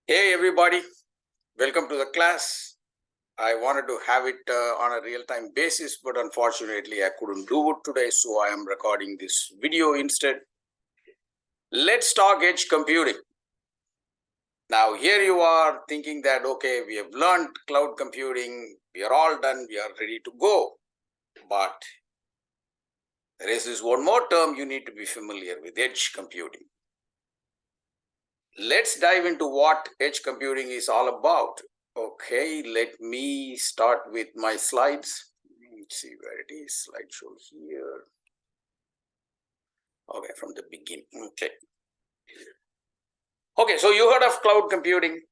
Hey everybody, welcome to the class. I wanted to have it on a real-time basis, but unfortunately I couldn't do it today, so I am recording this video instead. Let's talk edge computing. Now here you are thinking that, okay, we have learned cloud computing, we are all done, we are ready to go. But there is this one more term you need to be familiar with, edge computing. Let's dive into what edge computing is all about. Okay, let me start with my slides. Let's see where it is. Slideshow here. Okay, from the beginning. Okay, so you heard of cloud computing.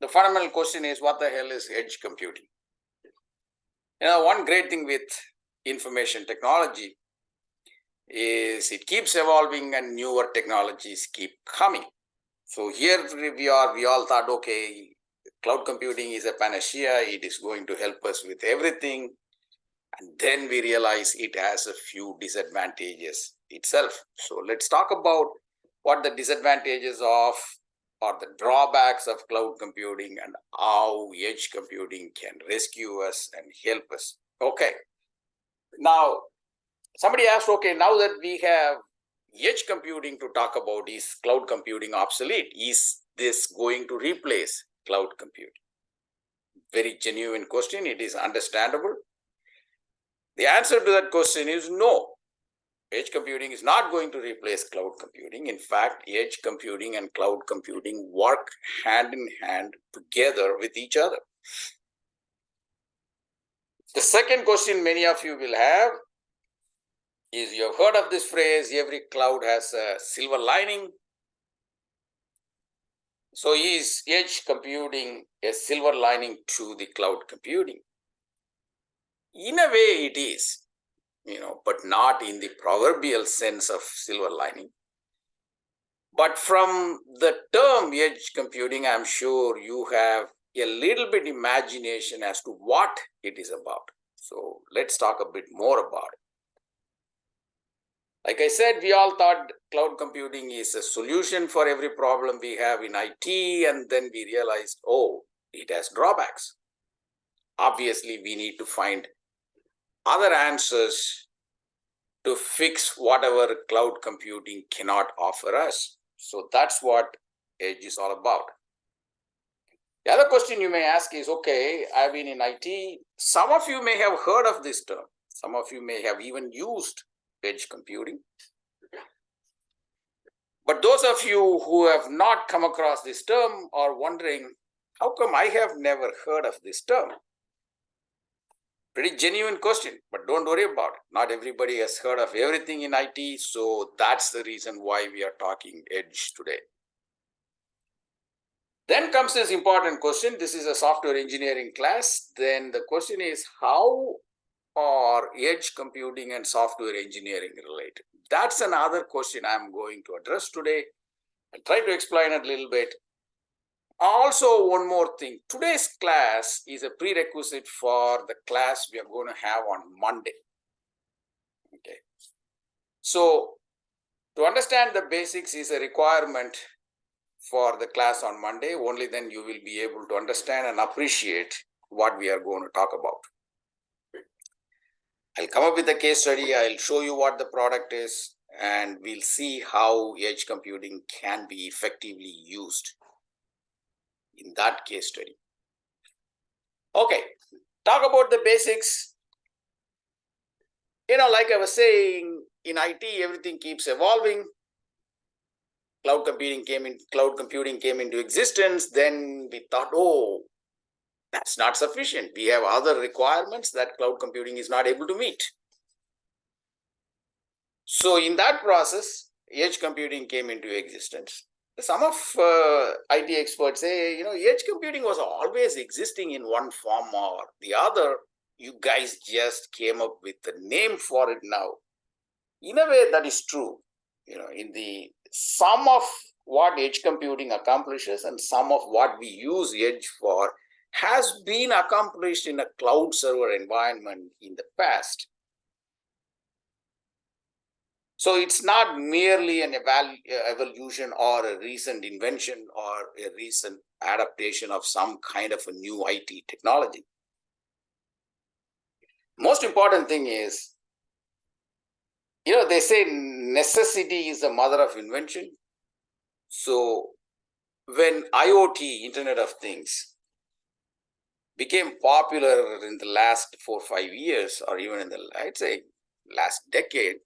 The fundamental question is, what the hell is edge computing? One great thing with information technology is it keeps evolving and newer technologies keep coming. So here we all thought, okay, cloud computing is a panacea. It is going to help us with everything. And then we realize it has a few disadvantages itself. So let's talk about what the disadvantages of or the drawbacks of cloud computing and how edge computing can rescue us and help us. Okay. Now, somebody asked, okay, now that we have edge computing to talk about, is cloud computing obsolete? Is this going to replace cloud computing? Very genuine question. It is understandable. The answer to that question is no. Edge computing is not going to replace cloud computing. In fact, edge computing and cloud computing work hand in hand together with each other. The second question many of you will have is, you have heard of this phrase, every cloud has a silver lining. So is edge computing a silver lining to the cloud computing? In a way it is, but not in the proverbial sense of silver lining. But from the term edge computing, I'm sure you have a little bit imagination as to what it is about. So let's talk a bit more about it. Like I said, we all thought cloud computing is a solution for every problem we have in IT, and then we realized, oh, it has drawbacks. Obviously, we need to find other answers to fix whatever cloud computing cannot offer us. So that's what edge is all about. The other question you may ask is, okay, I've been in IT. Some of you may have heard of this term. Some of you may have even used edge computing. But those of you who have not come across this term are wondering, how come I have never heard of this term? Pretty genuine question, but don't worry about it. Not everybody has heard of everything in IT, so that's the reason why we are talking edge today. Then comes this important question. This is a software engineering class. Then the question is, how are edge computing and software engineering related? That's another question I'm going to address today. I'll try to explain it a little bit. Also, one more thing. Today's class is a prerequisite for the class we are going to have on Monday. Okay. So, to understand the basics is a requirement for the class on Monday. Only then you will be able to understand and appreciate what we are going to talk about. I'll come up with a case study. I'll show you what the product is, and we'll see how edge computing can be effectively used in that case study. Okay, talk about the basics. Like I was saying, in IT, everything keeps evolving. Cloud computing came into existence. Then we thought, oh, that's not sufficient. We have other requirements that cloud computing is not able to meet. So in that process, edge computing came into existence. Some of IT experts say, edge computing was always existing in one form or the other. You guys just came up with the name for it now. In a way, that is true. In the some of what edge computing accomplishes and some of what we use edge for has been accomplished in a cloud server environment in the past. So it's not merely an evolution or a recent invention or a recent adaptation of some kind of a new IT technology. Most important thing is, they say necessity is the mother of invention. So when IoT, Internet of Things, became popular in the last 4 or 5 years, or even in the, I'd say, last decade,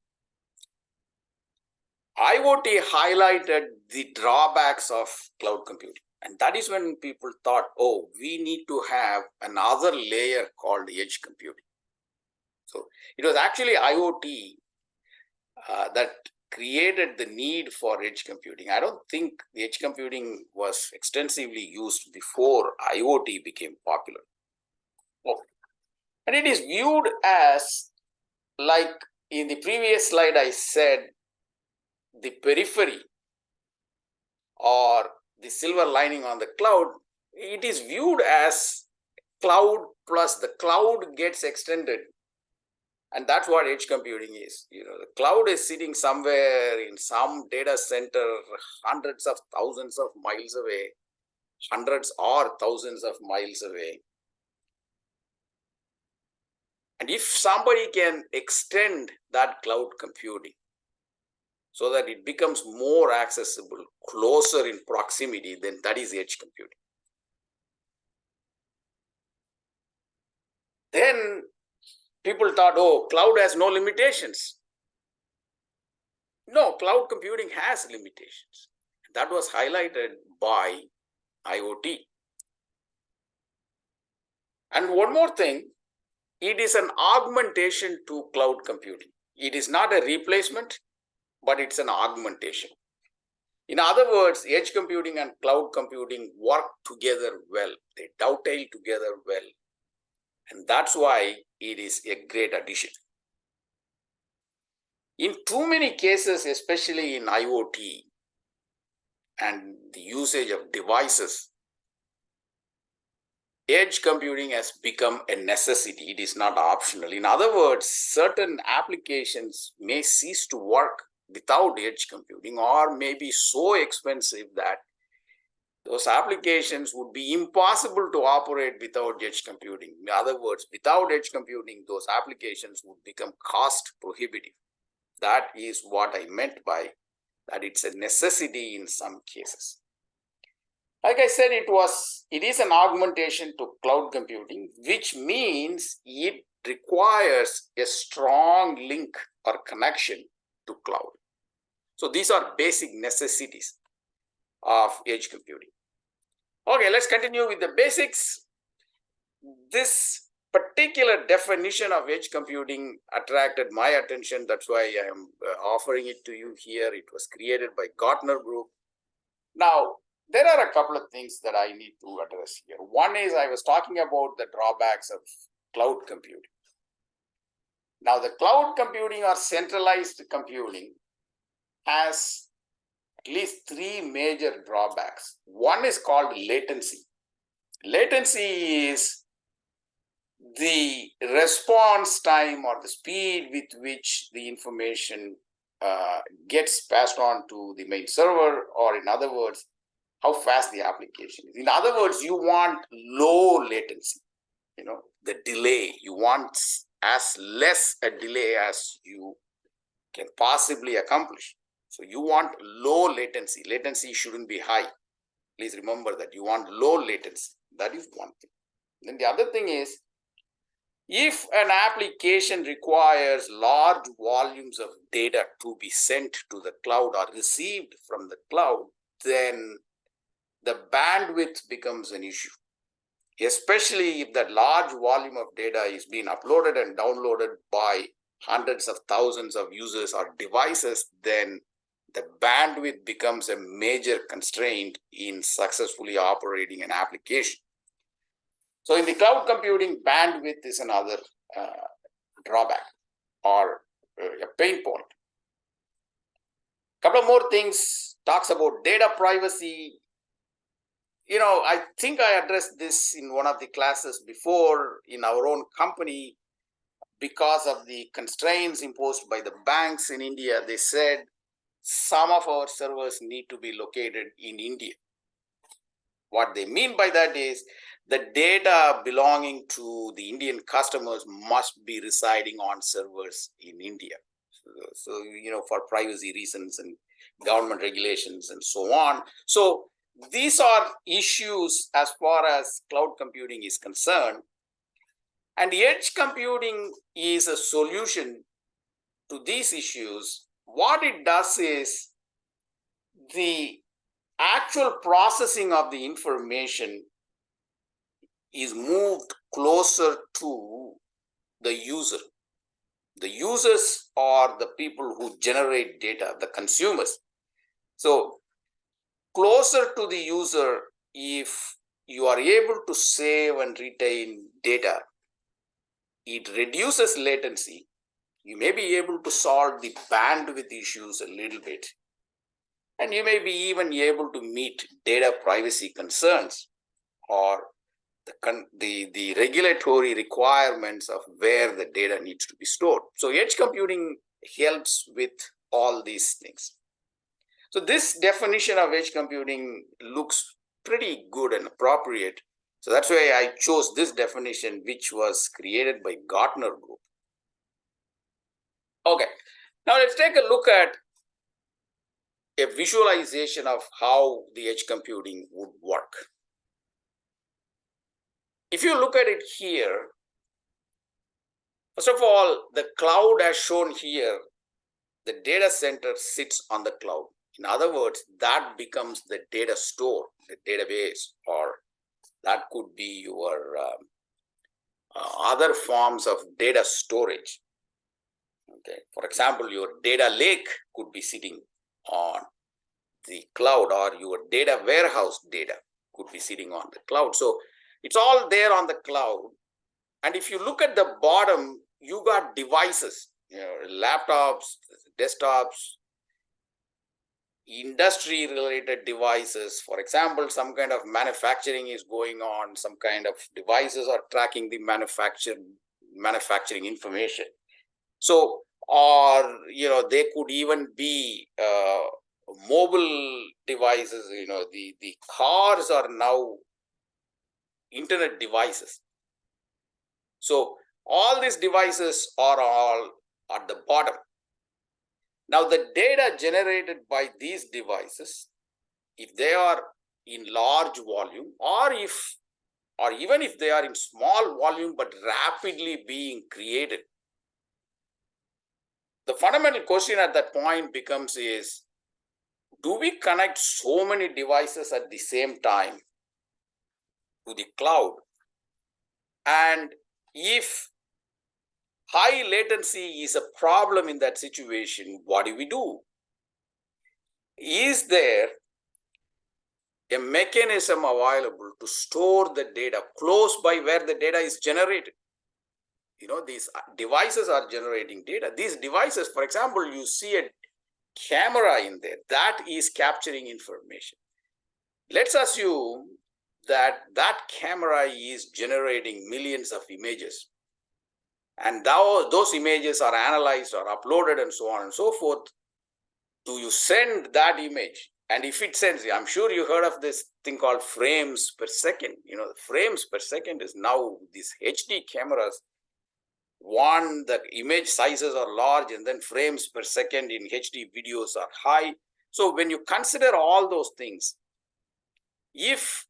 IoT highlighted the drawbacks of cloud computing. And that is when people thought, oh, we need to have another layer called edge computing. So it was actually IoT that created the need for edge computing. I don't think the edge computing was extensively used before IoT became popular. Okay. And it is viewed as, like in the previous slide I said, the periphery or the silver lining on the cloud. It is viewed as cloud plus the cloud gets extended. And that's what edge computing is. The cloud is sitting somewhere in some data center, hundreds of thousands of miles away, hundreds or thousands of miles away. And if somebody can extend that cloud computing so that it becomes more accessible, closer in proximity, then that is edge computing. Then people thought, oh, cloud has no limitations. No, cloud computing has limitations. That was highlighted by IoT. And one more thing, it is an augmentation to cloud computing. It is not a replacement, but it's an augmentation. In other words, edge computing and cloud computing work together well. They dovetail together well. And that's why it is a great addition. In too many cases, especially in IoT and the usage of devices, edge computing has become a necessity. It is not optional. In other words, certain applications may cease to work without edge computing, or may be so expensive that those applications would be impossible to operate without edge computing. In other words, without edge computing, those applications would become cost prohibitive. That is what I meant by that it's a necessity in some cases. Like I said, it is an augmentation to cloud computing, which means it requires a strong link or connection to cloud. So these are basic necessities of edge computing. Okay, let's continue with the basics. This particular definition of edge computing attracted my attention. That's why I am offering it to you here. It was created by Gartner Group. Now, there are a couple of things that I need to address here. One is I was talking about the drawbacks of cloud computing. Now, the cloud computing or centralized computing has at least three major drawbacks. One is called latency. Latency is the response time or the speed with which the information gets passed on to the main server, or in other words, how fast the application is. In other words, you want low latency, the delay. You want as less a delay as you can possibly accomplish. So you want low latency. Latency shouldn't be high. Please remember that you want low latency. That is one thing. Then the other thing is, if an application requires large volumes of data to be sent to the cloud or received from the cloud, then the bandwidth becomes an issue. Especially if that large volume of data is being uploaded and downloaded by hundreds of thousands of users or devices, then the bandwidth becomes a major constraint in successfully operating an application. So in the cloud computing, bandwidth is another drawback or a pain point. Couple of more things, talks about data privacy. I think I addressed this in one of the classes before in our own company. because of the constraints imposed by the banks in India, they said some of our servers need to be located in India. What they mean by that is the data belonging to the Indian customers must be residing on servers in India. So, for privacy reasons and government regulations and so on. So these are issues as far as cloud computing is concerned. And edge computing is a solution to these issues. What it does is the actual processing of the information is moved closer to the user. The users are the people who generate data, the consumers. So closer to the user, if you are able to save and retain data, it reduces latency. You may be able to solve the bandwidth issues a little bit. And you may be even able to meet data privacy concerns or the regulatory requirements of where the data needs to be stored. So edge computing helps with all these things. So this definition of edge computing looks pretty good and appropriate. So that's why I chose this definition, which was created by Gartner Group. Okay, now let's take a look at a visualization of how the edge computing would work. If you look at it here, first of all, the cloud as shown here, the data center sits on the cloud. In other words, that becomes the data store, the database, or that could be your other forms of data storage. Okay, for example, your data lake could be sitting on the cloud, or your data warehouse data could be sitting on the cloud. So it's all there on the cloud. And if you look at the bottom, you got devices, laptops, desktops, industry related devices. For example, some kind of manufacturing is going on, some kind of devices are tracking the manufacturing information. So, or, they could even be mobile devices. The cars are now internet devices. So all these devices are all at the bottom. Now the data generated by these devices, if they are in large volume, or even if they are in small volume but rapidly being created, the fundamental question at that point becomes is, do we connect so many devices at the same time to the cloud? And if high latency is a problem in that situation, what do we do? Is there a mechanism available to store the data close by where the data is generated? These devices are generating data. These devices, for example, you see a camera in there that is capturing information. Let's assume that camera is generating millions of images. And those images are analyzed or uploaded and so on and so forth. Do you send that image? And if it sends, I'm sure you heard of this thing called frames per second. Frames per second is now these HD cameras. One, the image sizes are large, and then frames per second in HD videos are high. So when you consider all those things, if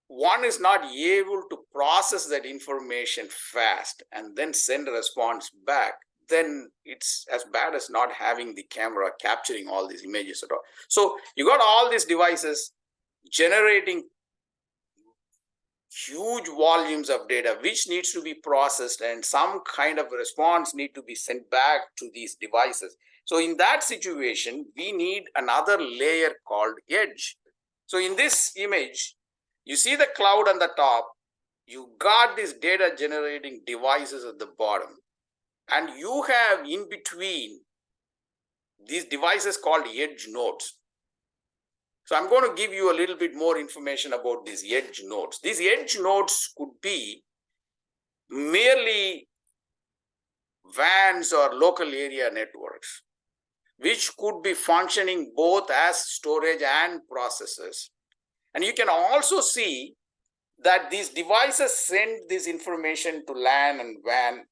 one is not able to process that information fast and then send a response back, then it's as bad as not having the camera capturing all these images at all. So you got all these devices generating huge volumes of data, which needs to be processed, and some kind of response need to be sent back to these devices. So in that situation, we need another layer called edge. So in this image, you see the cloud on the top, you got these data generating devices at the bottom, and you have in between these devices called edge nodes. So I'm going to give you a little bit more information about these edge nodes. These edge nodes could be merely WANs or local area networks, which could be functioning both as storage and processors. And you can also see that these devices send this information to LAN and WAN,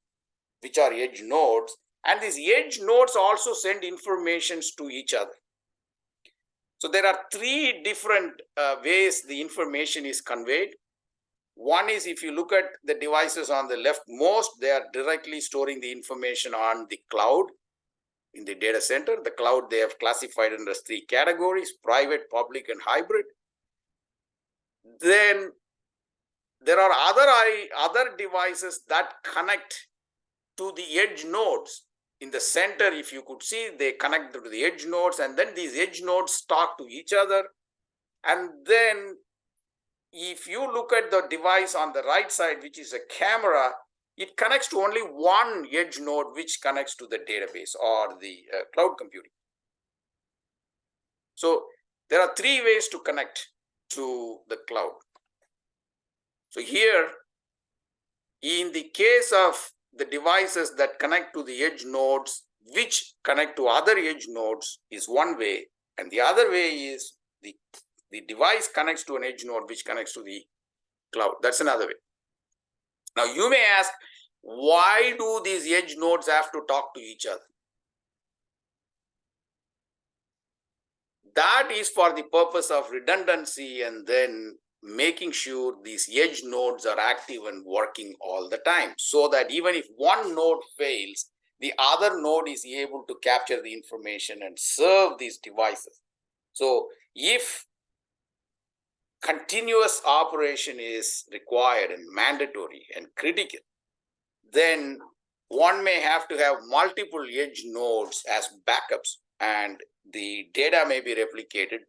which are edge nodes, and these edge nodes also send informations to each other. So there are three different ways the information is conveyed. One is, if you look at the devices on the leftmost, they are directly storing the information on the cloud in the data center. The cloud they have classified under three categories: private, public, and hybrid. Then there are other devices that connect to the edge nodes. In the center, if you could see, they connect to the edge nodes, and then these edge nodes talk to each other. And then if you look at the device on the right side, which is a camera, it connects to only one edge node, which connects to the database or the cloud computing. So there are three ways to connect to the cloud. So here, in the case of the devices that connect to the edge nodes, which connect to other edge nodes, is one way. And the other way is the device connects to an edge node, which connects to the cloud. That's another way. Now, you may ask, why do these edge nodes have to talk to each other? That is for the purpose of redundancy and then making sure these edge nodes are active and working all the time, so that even if one node fails, the other node is able to capture the information and serve these devices. So if continuous operation is required and mandatory and critical, then one may have to have multiple edge nodes as backups, and the data may be replicated,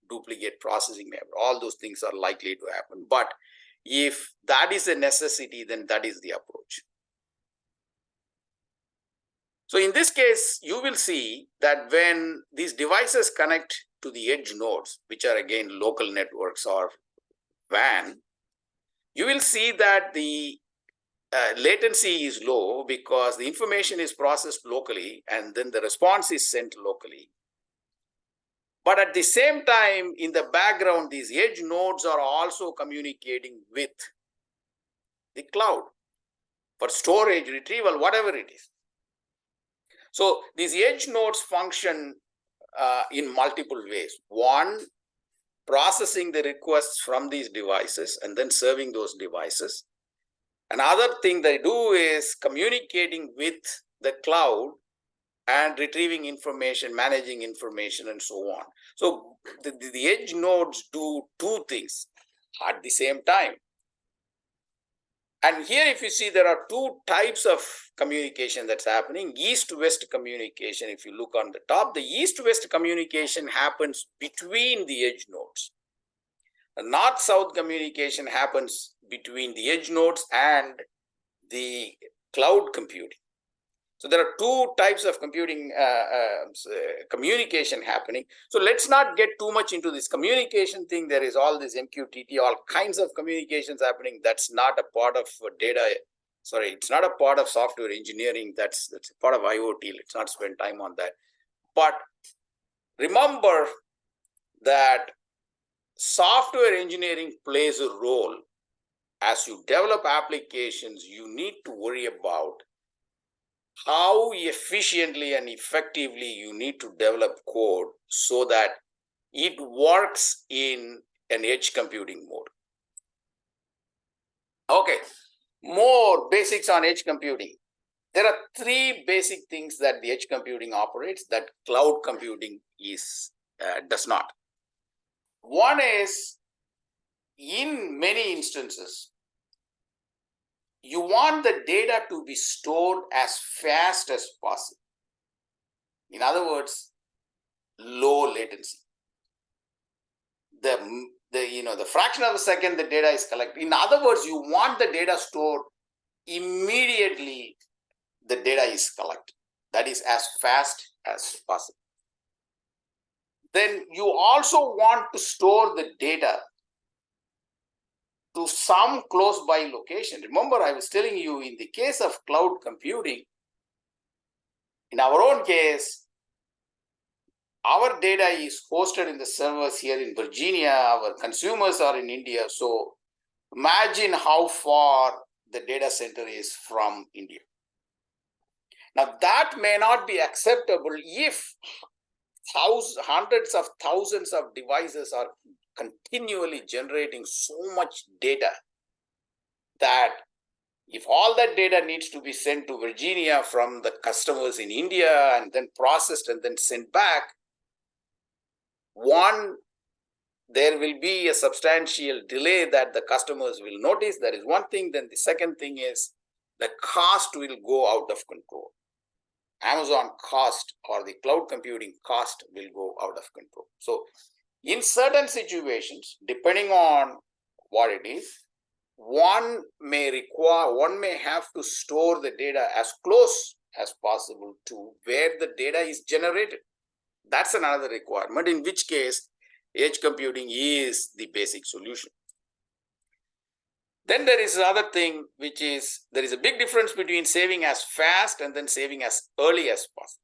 duplicate processing may happen. All those things are likely to happen. But if that is a necessity, then that is the approach. So in this case, you will see that when these devices connect to the edge nodes, which are again local networks or WAN, you will see that the latency is low because the information is processed locally and then the response is sent locally. But at the same time, in the background, these edge nodes are also communicating with the cloud for storage, retrieval, whatever it is. So these edge nodes function in multiple ways. One, processing the requests from these devices and then serving those devices. Another thing they do is communicating with the cloud and retrieving information, managing information, and so on. So the edge nodes do two things at the same time. And here, if you see, there are two types of communication that's happening. East-west communication, if you look on the top, the east-west communication happens between the edge nodes. The north-south communication happens between the edge nodes and the cloud computing. So there are two types of communication happening. So let's not get too much into this communication thing. There is all this MQTT, all kinds of communications happening. That's not a part of it's not a part of software engineering. That's a part of IoT. Let's not spend time on that. But remember that software engineering plays a role. As you develop applications, you need to worry about how efficiently and effectively you need to develop code so that it works in an edge computing mode. Okay, more basics on edge computing. There are three basic things that the edge computing operates that cloud computing does not. One is, in many instances, you want the data to be stored as fast as possible. In other words, low latency. The fraction of a second the data is collected. In other words, you want the data stored immediately the data is collected. That is as fast as possible. Then you also want to store the data to some close by location. Remember, I was telling you in the case of cloud computing, in our own case, our data is hosted in the servers here in Virginia, our consumers are in India. So imagine how far the data center is from India. Now that may not be acceptable if hundreds of thousands of devices are continually generating so much data that if all that data needs to be sent to Virginia from the customers in India and then processed and then sent back, one, there will be a substantial delay that the customers will notice. That is one thing. Then the second thing is the cost will go out of control. Amazon cost or the cloud computing cost will go out of control. So in certain situations, depending on what it is, one may have to store the data as close as possible to where the data is generated. That's another requirement, in which case edge computing is the basic solution. Then there is another thing, which is there is a big difference between saving as fast and then saving as early as possible.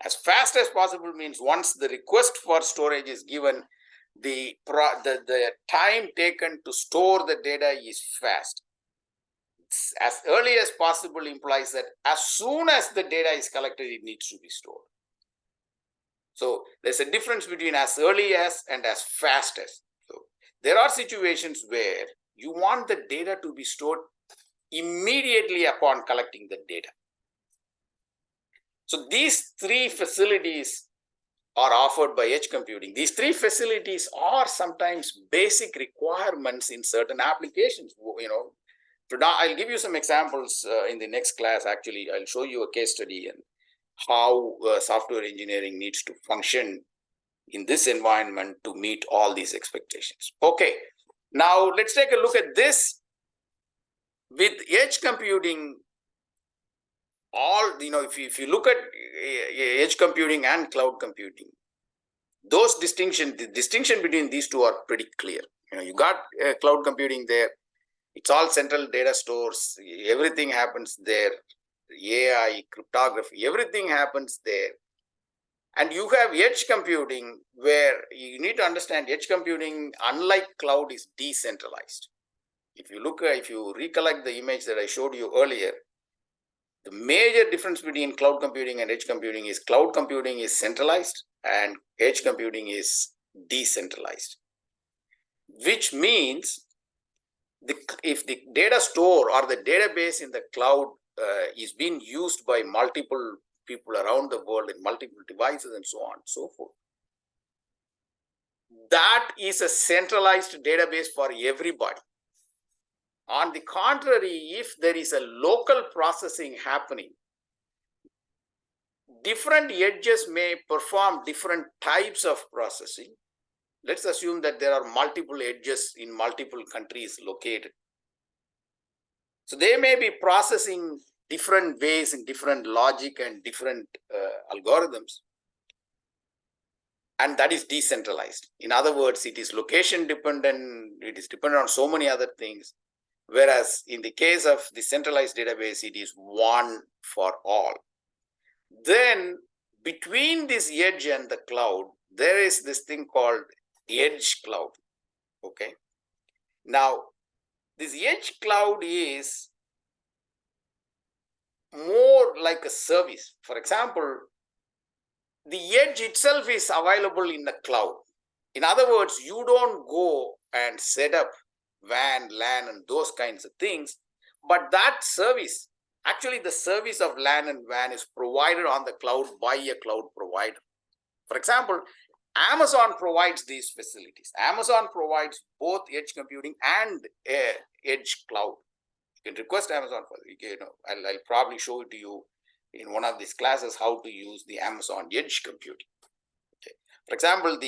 As fast as possible means once the request for storage is given, the time taken to store the data is fast. As early as possible implies that as soon as the data is collected, it needs to be stored. So there's a difference between as early as and as fast as. So there are situations where you want the data to be stored immediately upon collecting the data. So these three facilities are offered by edge computing. These three facilities are sometimes basic requirements in certain applications. I'll give you some examples in the next class. Actually, I'll show you a case study and how software engineering needs to function in this environment to meet all these expectations. Okay, now let's take a look at this. With edge computing, if you look at edge computing and cloud computing, the distinction between these two are pretty clear. You got cloud computing there. It's all central data stores. Everything happens there. AI, cryptography, everything happens there. And you have edge computing, where you need to understand edge computing, unlike cloud, is decentralized. If you recollect the image that I showed you earlier, the major difference between cloud computing and edge computing is cloud computing is centralized and edge computing is decentralized, which means if the data store or the database in the cloud is being used by multiple people around the world in multiple devices and so on and so forth, that is a centralized database for everybody. On the contrary, if there is a local processing happening, different edges may perform different types of processing. Let's assume that there are multiple edges in multiple countries located. So they may be processing different ways in different logic and different algorithms. And that is decentralized. In other words, it is location dependent. It is dependent on so many other things. Whereas in the case of the centralized database, it is one for all. Then between this edge and the cloud, there is this thing called edge cloud. Okay. Now, this edge cloud is more like a service. For example, the edge itself is available in the cloud. In other words, you don't go and set up WAN, LAN, and those kinds of things, but that service, actually the service of LAN and WAN is provided on the cloud by a cloud provider. For example, Amazon provides these facilities. Amazon provides both edge computing and edge cloud. You can request Amazon for it. I'll probably show it to you in one of these classes how to use the Amazon edge computing. Okay. For example,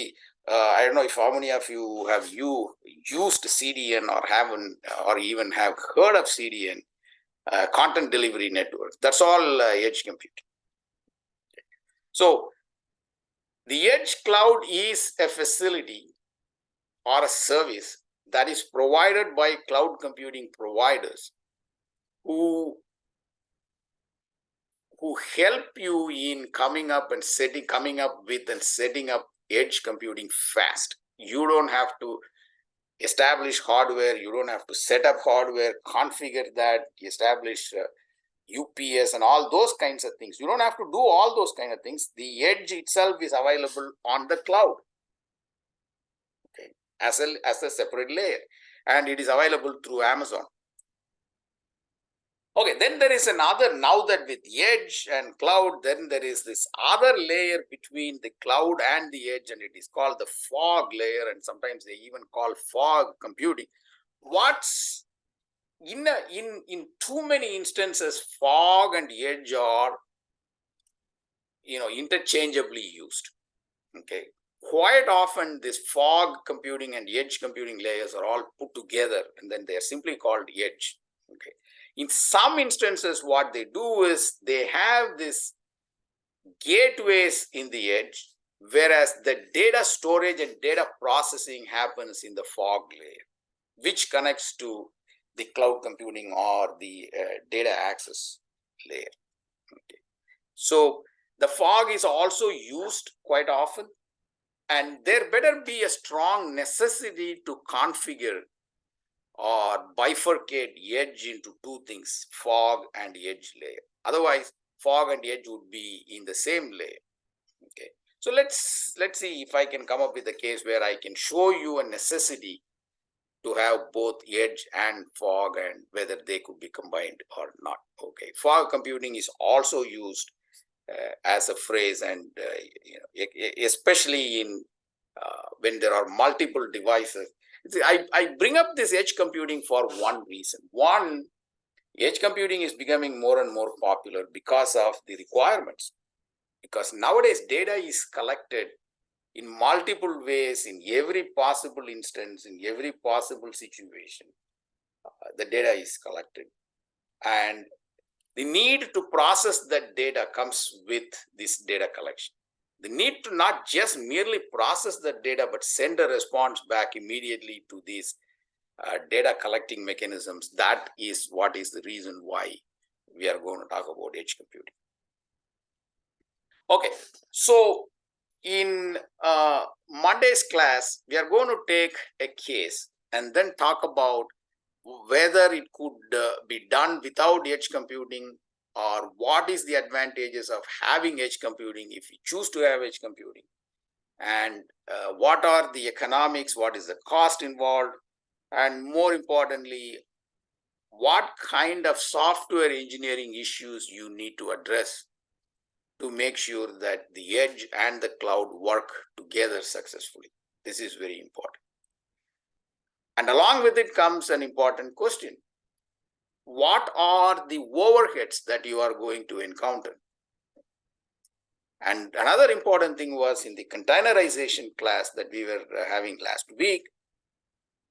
I don't know if how many of you have used CDN or haven't, or even have heard of CDN, content delivery network. That's all edge computing. Okay. So the edge cloud is a facility or a service that is provided by cloud computing providers who help you in coming up with and setting up edge computing fast. You don't have to establish hardware, you don't have to set up hardware, configure that, establish UPS and all those kinds of things. You don't have to do all those kind of things. The edge itself is available on the cloud, okay, as a separate layer, and it is available through Amazon. Okay, then there is another, now that with edge and cloud, then there is this other layer between the cloud and the edge, and it is called the fog layer, and sometimes they even call fog computing. What's in too many instances, fog and edge are interchangeably used. Okay, quite often this fog computing and edge computing layers are all put together, and then they are simply called edge. Okay. In some instances, what they do is they have this gateways in the edge, whereas the data storage and data processing happens in the fog layer, which connects to the cloud computing or the data access layer. Okay. So the fog is also used quite often, and there better be a strong necessity to configure or bifurcate edge into two things, fog and edge layer. Otherwise, fog and edge would be in the same layer. Okay. So let's see if I can come up with a case where I can show you a necessity to have both edge and fog and whether they could be combined or not. Okay. Fog computing is also used as a phrase, and especially in when there are multiple devices. I bring up this edge computing for one reason. One, edge computing is becoming more and more popular because of the requirements. Because nowadays data is collected in multiple ways, in every possible instance, in every possible situation. The data is collected. And the need to process that data comes with this data collection. The need to not just merely process the data, but send a response back immediately to these data collecting mechanisms. That is what is the reason why we are going to talk about edge computing. Okay, so in Monday's class, we are going to take a case and then talk about whether it could be done without edge computing, or what is the advantages of having edge computing if you choose to have edge computing, and what are the economics, what is the cost involved, and more importantly, what kind of software engineering issues you need to address to make sure that the edge and the cloud work together successfully. This is very important. And along with it comes an important question. What are the overheads that you are going to encounter? And another important thing was in the containerization class that we were having last week,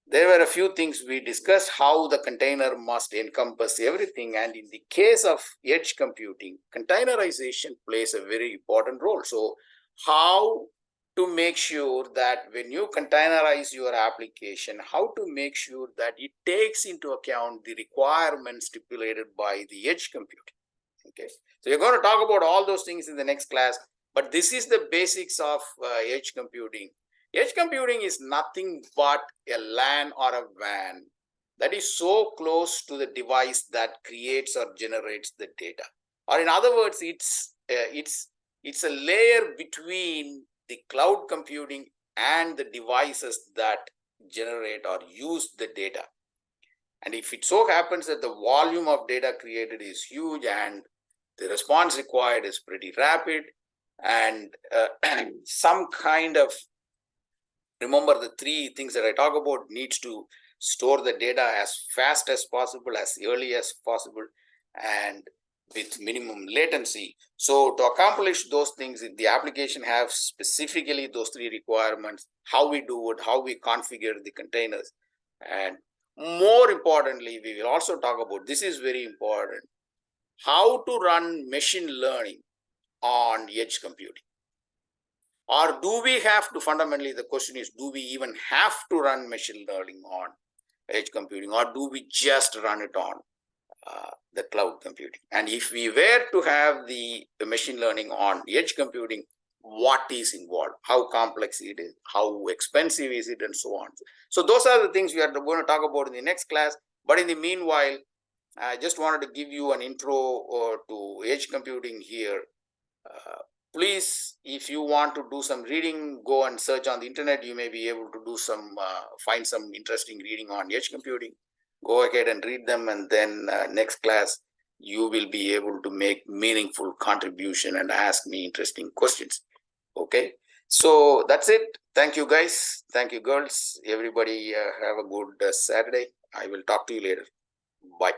there were a few things we discussed, how the container must encompass everything. And in the case of edge computing, containerization plays a very important role. So how to make sure that when you containerize your application, how to make sure that it takes into account the requirements stipulated by the edge computing. Okay, so you're going to talk about all those things in the next class, but this is the basics of edge computing. Edge computing is nothing but a LAN or a WAN that is so close to the device that creates or generates the data. Or in other words, it's a layer between the cloud computing and the devices that generate or use the data. And if it so happens that the volume of data created is huge and the response required is pretty rapid, and some kind of, remember the three things that I talk about, needs to store the data as fast as possible, as early as possible, and with minimum latency. So to accomplish those things, the application has specifically those three requirements, how we do it, how we configure the containers. And more importantly, we will also talk about, this is very important, how to run machine learning on edge computing. Or do we have to, fundamentally the question is, do we even have to run machine learning on edge computing, or do we just run it on the cloud computing? And if we were to have the machine learning on edge computing, what is involved, how complex it is, how expensive is it, and so on. So those are the things we are going to talk about in the next class. But in the meanwhile, I just wanted to give you an intro to edge computing here. Please, if you want to do some reading, go and search on the internet. You may be able to do some, find some interesting reading on edge computing. Go ahead and read them, and then next class, you will be able to make meaningful contribution and ask me interesting questions. Okay, so that's it. Thank you, guys. Thank you, girls. Everybody have a good Saturday. I will talk to you later. Bye.